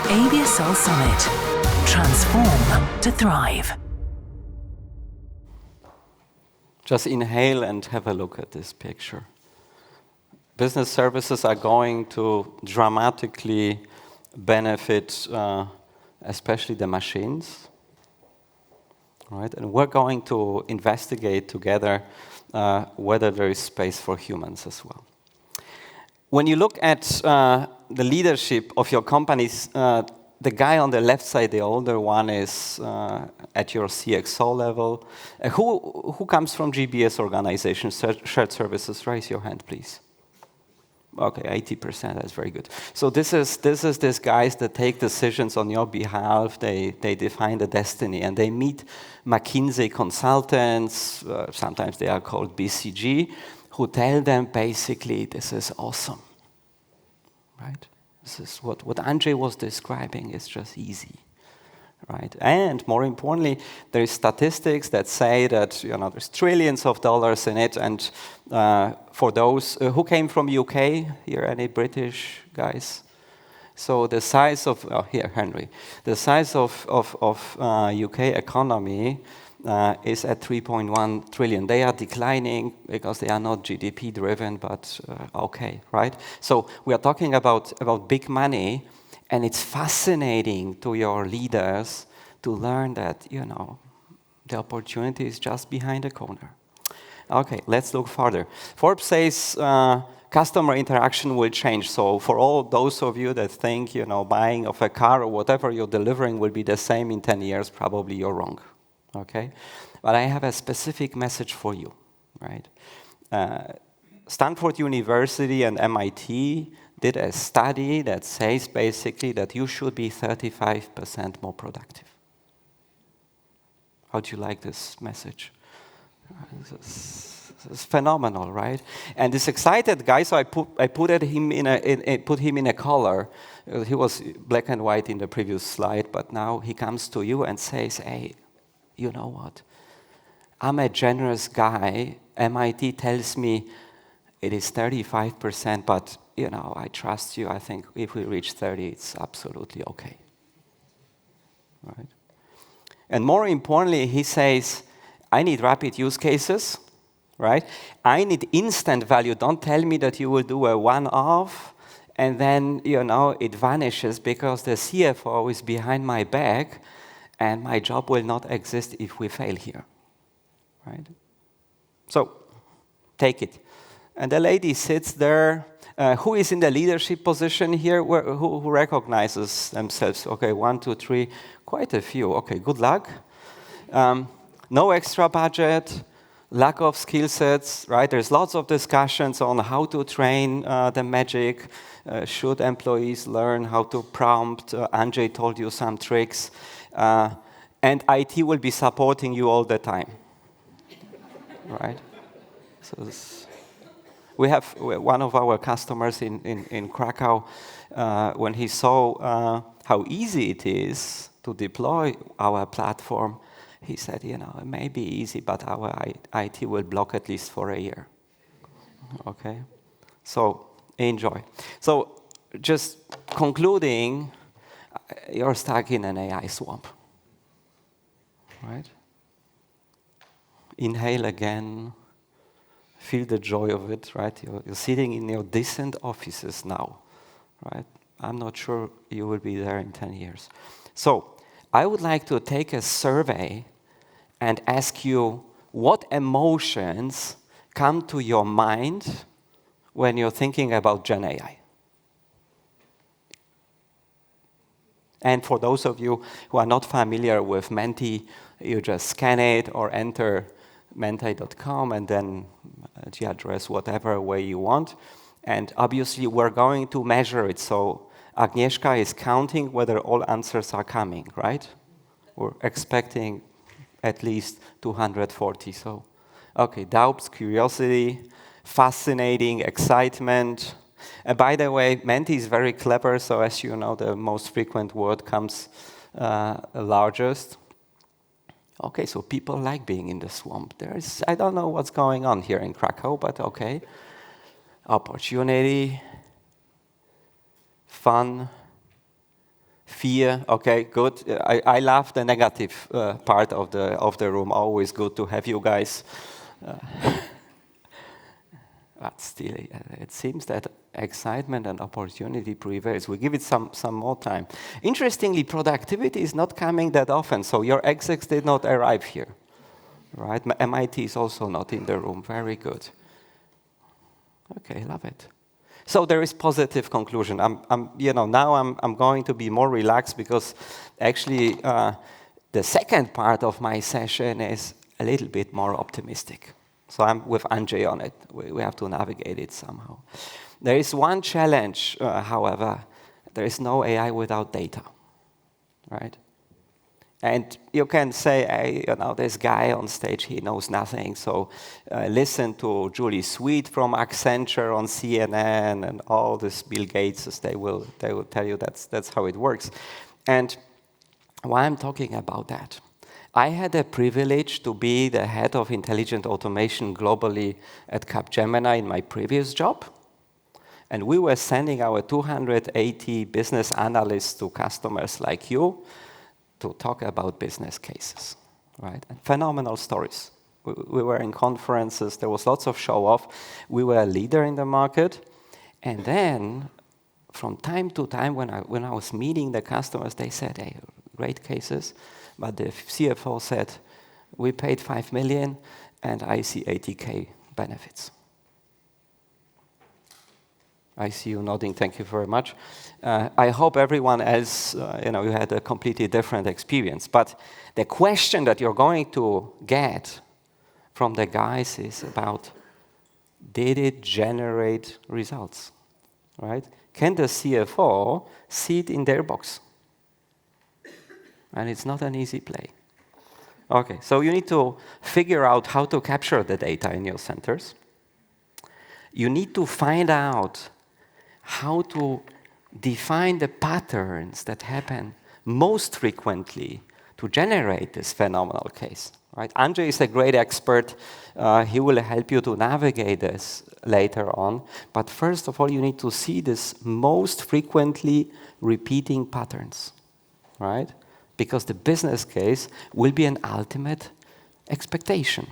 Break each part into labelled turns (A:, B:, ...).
A: ABSL Summit. Transform to thrive.
B: Just inhale and have a look at this picture. Business services are going to dramatically benefit, especially the machines, right? And we're going to investigate together whether there is space for humans as well. When you look at the leadership of your companies, the guy on the left side, the older one, is at your CXO level. Who comes from GBS organization, shared services? Raise your hand, please. Okay, 80%, that's very good. So this is these guys that take decisions on your behalf. They define the destiny, and they meet McKinsey consultants, sometimes they are called BCG, who tell them basically, this is awesome, right? This is what Andrzej was describing is just easy, right? And more importantly, there is statistics that say that there's trillions of dollars in it. And for those who came from UK here, any British guys? So the size of here, Henry, the size of UK economy is at 3.1 trillion. They are declining because they are not GDP driven, but okay, right? So we are talking about big money, and it's fascinating to your leaders to learn that, the opportunity is just behind the corner. Okay, let's look further. Forbes says customer interaction will change. So for all those of you that think, buying of a car or whatever you're delivering will be the same in 10 years, probably you're wrong. Okay, but I have a specific message for you, right? Stanford University and MIT did a study that says basically that you should be 35% more productive. How do you like this message? This is phenomenal, right? And this excited guy, so I put him in a color. He was black and white in the previous slide, but now he comes to you and says, hey, you know what? I'm a generous guy. MIT tells me it is 35%, but I trust you. I think if we reach 30, it's absolutely okay. Right? And more importantly, he says, I need rapid use cases, right? I need instant value. Don't tell me that you will do a one-off and then, it vanishes because the CFO is behind my back and my job will not exist if we fail here, right? So, take it. And the lady sits there. Who is in the leadership position here? Who recognizes themselves? Okay, 1, 2, 3, quite a few. Okay, good luck. No extra budget, lack of skill sets, right? There's lots of discussions on how to train the magic. Should employees learn how to prompt? Andrzej told you some tricks. And IT will be supporting you all the time, right? So we have one of our customers in Krakow, when he saw how easy it is to deploy our platform, he said, it may be easy, but our IT will block at least for a year. Okay? So enjoy. So just concluding, you're stuck in an AI swamp. Right? Inhale again. Feel the joy of it, right? You're sitting in your decent offices now, right? I'm not sure you will be there in 10 years. So I would like to take a survey and ask you what emotions come to your mind when you're thinking about Gen AI. And for those of you who are not familiar with Menti, you just scan it or enter menti.com and then the address whatever way you want. And obviously, we're going to measure it. So Agnieszka is counting whether all answers are coming, right? We're expecting at least 240. So, okay, doubts, curiosity, fascinating, excitement. And by the way, Menti is very clever. So as you know, the most frequent word comes largest. Okay, so people like being in the swamp. I don't know what's going on here in Krakow, but okay. Opportunity, fun, Fear, okay, good. I love the negative part of the room. Always good to have you guys. But still, it seems that excitement and opportunity prevails. We give it some more time. Interestingly, productivity is not coming that often, so your execs did not arrive here, right? MIT is also not in the room. Very good. Okay, love it. So there is positive conclusion. Now I'm going to be more relaxed because actually the second part of my session is a little bit more optimistic. So I'm with Andrzej on it. We have to navigate it somehow. There is one challenge, however. There is no AI without data, right? And you can say, hey, this guy on stage, he knows nothing. So listen to Julie Sweet from Accenture on CNN and all these Bill Gates. They will tell you that's how it works. And why I'm talking about that? I had the privilege to be the head of intelligent automation globally at Capgemini in my previous job. And we were sending our 280 business analysts to customers like you to talk about business cases, right? And phenomenal stories. We were in conferences. There was lots of show-off. We were a leader in the market. And then, from time to time, when I was meeting the customers, they said, hey, great cases. But the CFO said, we paid 5 million, and I see 80K benefits. I see you nodding. Thank you very much. I hope everyone else, you had a completely different experience. But the question that you're going to get from the guys is about, did it generate results, right? Can the CFO see it in their box? And it's not an easy play. Okay, so you need to figure out how to capture the data in your centers. You need to find out how to define the patterns that happen most frequently to generate this phenomenal case. Right? Andrzej is a great expert. He will help you to navigate this later on. But first of all, you need to see this most frequently repeating patterns, right? Because the business case will be an ultimate expectation.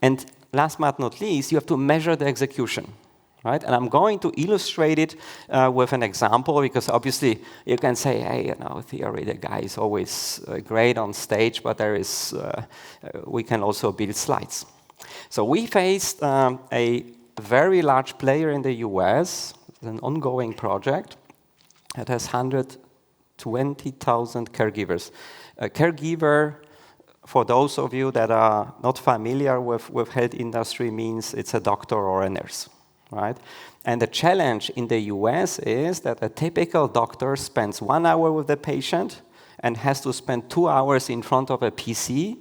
B: And last but not least, you have to measure the execution. Right? And I'm going to illustrate it with an example, because obviously you can say, hey, theory, the guy is always great on stage, but we can also build slides. So we faced a very large player in the US, an ongoing project that has 120,000 caregivers. A caregiver, for those of you that are not familiar with health industry, means it's a doctor or a nurse. Right? And the challenge in the US is that a typical doctor spends 1 hour with the patient and has to spend 2 hours in front of a PC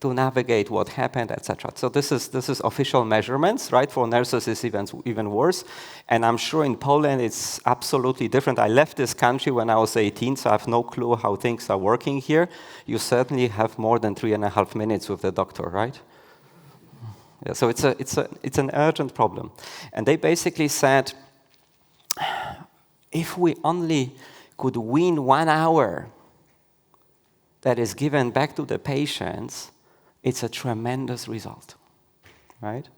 B: to navigate what happened, etc. So this is official measurements, right? For nurses, it's even worse. And I'm sure in Poland, it's absolutely different. I left this country when I was 18, so I have no clue how things are working here. You certainly have more than 3.5 minutes with the doctor, right? Yeah, so it's an urgent problem. And they basically said, if we only could win 1 hour that is given back to the patients, it's a tremendous result, right?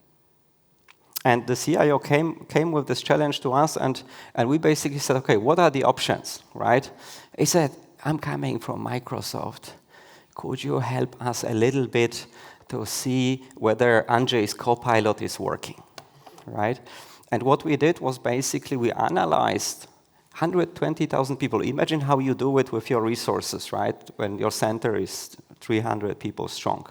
B: And the CIO came with this challenge to us, and we basically said, okay, what are the options, right? He said, I'm coming from Microsoft. Could you help us a little bit to see whether Andrzej's Copilot is working, right? And what we did was basically we analyzed 120,000 people. Imagine how you do it with your resources, right? When your center is 300 people strong.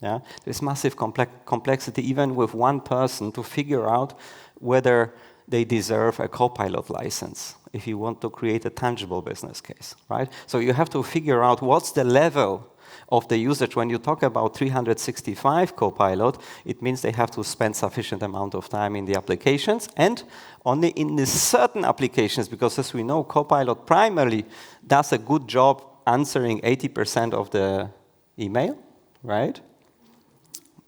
B: Yeah? There's massive complexity even with one person to figure out whether they deserve a Copilot license if you want to create a tangible business case, right? So you have to figure out what's the level of the usage. When you talk about 365 Copilot, it means they have to spend sufficient amount of time in the applications and only in the certain applications, because as we know, Copilot primarily does a good job answering 80% of the email, right?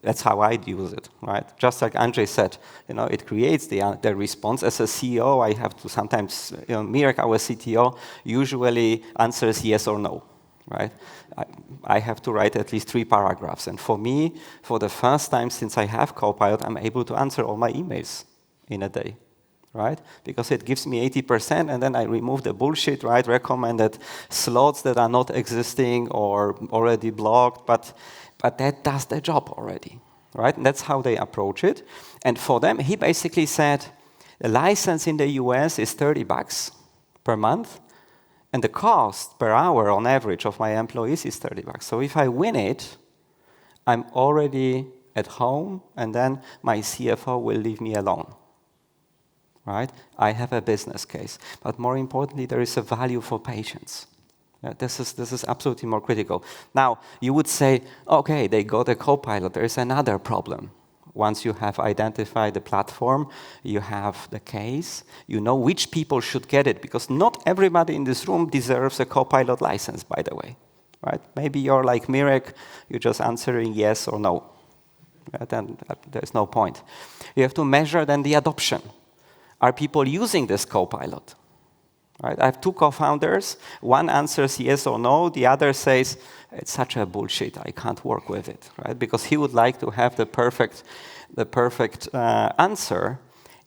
B: That's how I'd use it, right? Just like Andrzej said, it creates the response. As a CEO, I have to sometimes, Mirek, our CTO, usually answers yes or no, right? I have to write at least 3 paragraphs. And for me, for the first time since I have Copilot, I'm able to answer all my emails in a day, right? Because it gives me 80%, and then I remove the bullshit, right? Recommended slots that are not existing or already blocked, but that does the job already, right? And that's how they approach it. And for them, he basically said, the license in the US is $30 per month, and the cost per hour on average of my employees is $30. So if I win it, I'm already at home, and then my CFO will leave me alone, right? I have a business case. But more importantly, there is a value for patients. This is absolutely more critical. Now, you would say, okay, they got a Copilot. There is another problem. Once you have identified the platform, you have the case, you know which people should get it, because not everybody in this room deserves a Copilot license, by the way, right? Maybe you're like Mirek, you're just answering yes or no. Right? Then there's no point. You have to measure then the adoption. Are people using this Copilot? Right? I have 2 co-founders. One answers yes or no. The other says, it's such a bullshit, I can't work with it, right? Because he would like to have the perfect answer.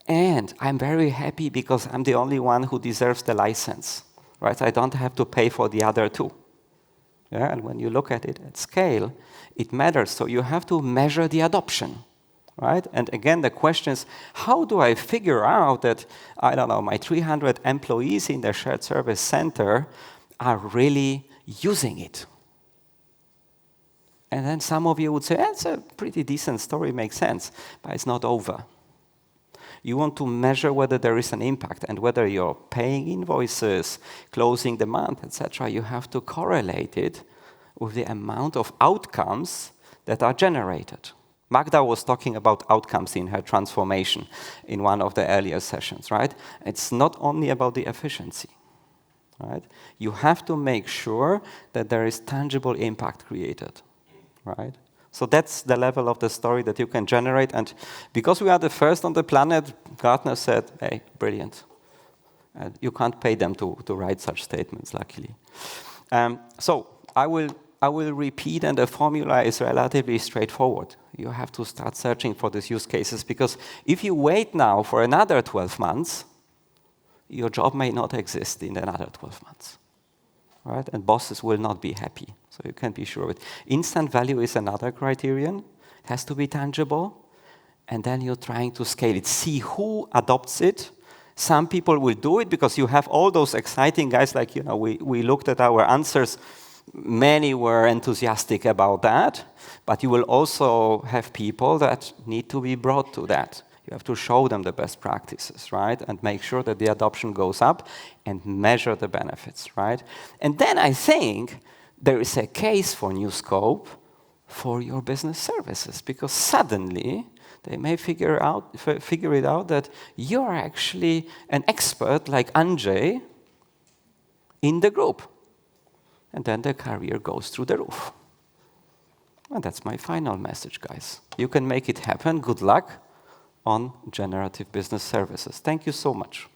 B: And I'm very happy because I'm the only one who deserves the license, right? I don't have to pay for the other 2. Yeah? And when you look at it at scale, it matters. So you have to measure the adoption. Right? And again, the question is, how do I figure out that, I don't know, my 300 employees in the shared service center are really using it? And then some of you would say, that's a pretty decent story, makes sense, but it's not over. You want to measure whether there is an impact, and whether you're paying invoices, closing the month, etc. You have to correlate it with the amount of outcomes that are generated. Magda was talking about outcomes in her transformation in one of the earlier sessions, right? It's not only about the efficiency, right? You have to make sure that there is tangible impact created, right? So that's the level of the story that you can generate. And because we are the first on the planet, Gartner said, hey, brilliant. You can't pay them to write such statements, luckily. So I will repeat, and the formula is relatively straightforward. You have to start searching for these use cases, because if you wait now for another 12 months, your job may not exist in another 12 months, right? And bosses will not be happy, so you can be sure of it. Instant value is another criterion. It has to be tangible, and then you're trying to scale it. See who adopts it. Some people will do it because you have all those exciting guys, like, we looked at our answers. Many were enthusiastic about that, but you will also have people that need to be brought to that. You have to show them the best practices, right? And make sure that the adoption goes up and measure the benefits, right? And then I think there is a case for new scope for your business services, because suddenly they may figure it out that you're actually an expert like Andrzej in the group. And then the career goes through the roof. And that's my final message, guys. You can make it happen. Good luck on generative business services. Thank you so much.